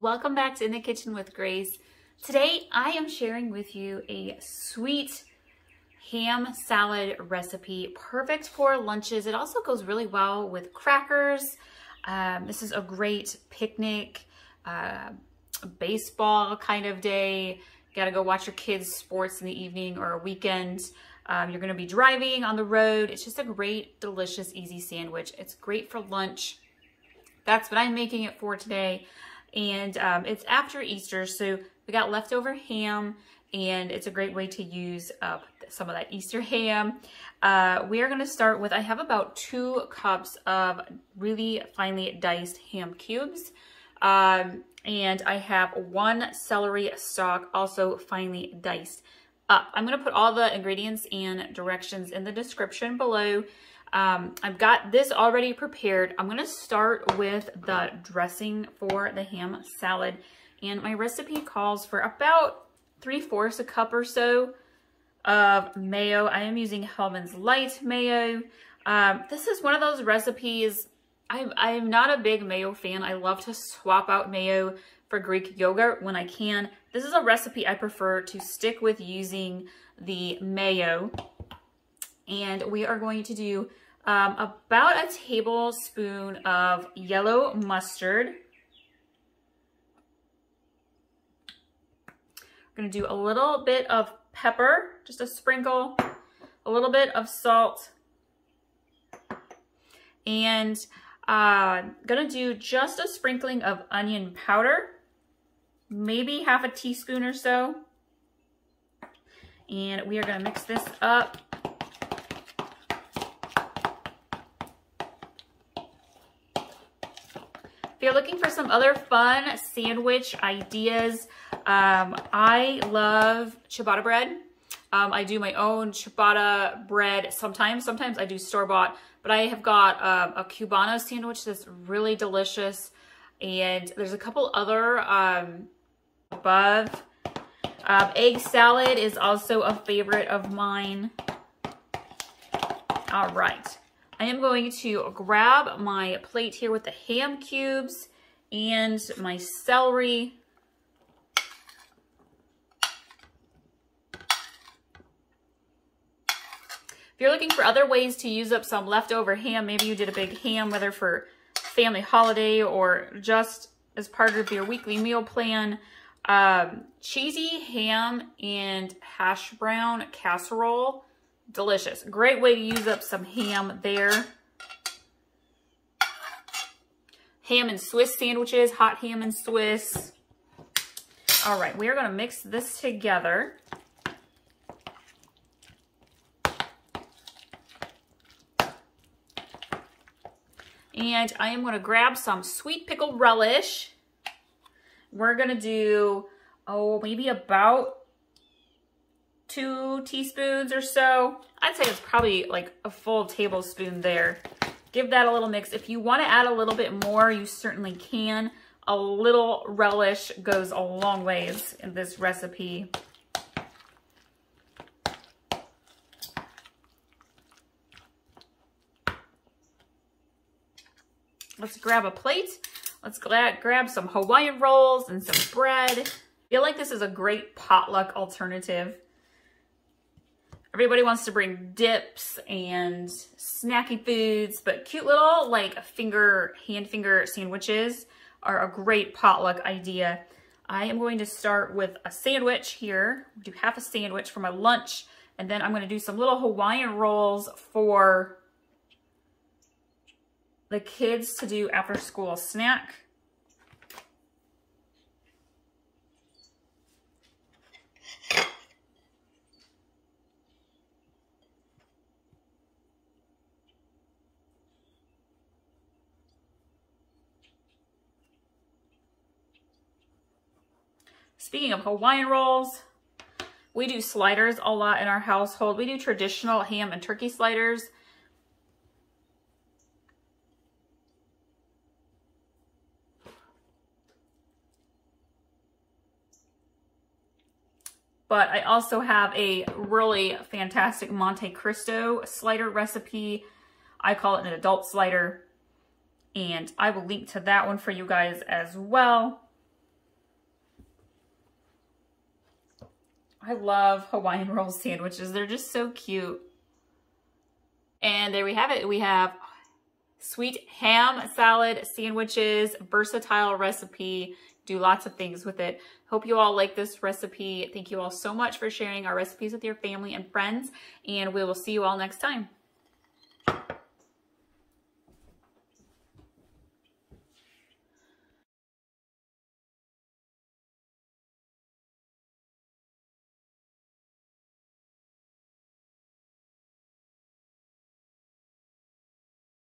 Welcome back to In the Kitchen with Grace. Today I am sharing with you a sweet ham salad recipe, perfect for lunches. It also goes really well with crackers. This is a great picnic, baseball kind of day. You gotta go watch your kids' sports in the evening or a weekend. You're gonna be driving on the road. It's just a great, delicious, easy sandwich. It's great for lunch. That's what I'm making it for today. And it's after Easter, so we got leftover ham, and it's a great way to use up some of that Easter ham. We are gonna start with, I have about 2 cups of really finely diced ham cubes. And I have 1 celery stalk, also finely diced up. I'm gonna put all the ingredients and directions in the description below. I've got this already prepared. I'm gonna start with the dressing for the ham salad, and my recipe calls for about 3/4 a cup or so of mayo. I am using Hellmann's Light mayo. This is one of those recipes, I'm not a big mayo fan. I love to swap out mayo for Greek yogurt when I can. This is a recipe I prefer to stick with using the mayo. And we are going to do about a tablespoon of yellow mustard. We're going to do a little bit of pepper, just a sprinkle, a little bit of salt, and going to do just a sprinkling of onion powder, maybe half a teaspoon or so. And we are going to mix this up. If you're looking for some other fun sandwich ideas, I love ciabatta bread. I do my own ciabatta bread sometimes. Sometimes I do store-bought, but I have got a Cubano sandwich that's really delicious. And there's a couple other above. Egg salad is also a favorite of mine. All right. I am going to grab my plate here with the ham cubes and my celery. If you're looking for other ways to use up some leftover ham, maybe you did a big ham, whether for family holiday or just as part of your weekly meal plan, cheesy ham and hash brown casserole. Delicious. Great way to use up some ham there. Ham and Swiss sandwiches, hot ham and Swiss. All right, we are going to mix this together. And I am going to grab some sweet pickle relish. We're going to do, maybe about 2 teaspoons or so. I'd say it's probably like a full tablespoon there. Give that a little mix. If you want to add a little bit more, you certainly can. A little relish goes a long ways in this recipe. Let's grab a plate. Let's grab some Hawaiian rolls and some bread. I feel like this is a great potluck alternative. Everybody wants to bring dips and snacky foods, but cute little like hand finger sandwiches are a great potluck idea. I am going to start with a sandwich here. Do half a sandwich for my lunch, and then I'm going to do some little Hawaiian rolls for the kids to do after school snack. Speaking of Hawaiian rolls, we do sliders a lot in our household. We do traditional ham and turkey sliders. But I also have a really fantastic Monte Cristo slider recipe. I call it an adult slider. And I will link to that one for you guys as well. I love Hawaiian roll sandwiches. They're just so cute. And there we have it. We have sweet ham salad sandwiches, versatile recipe. Do lots of things with it. Hope you all like this recipe. Thank you all so much for sharing our recipes with your family and friends, and we will see you all next time.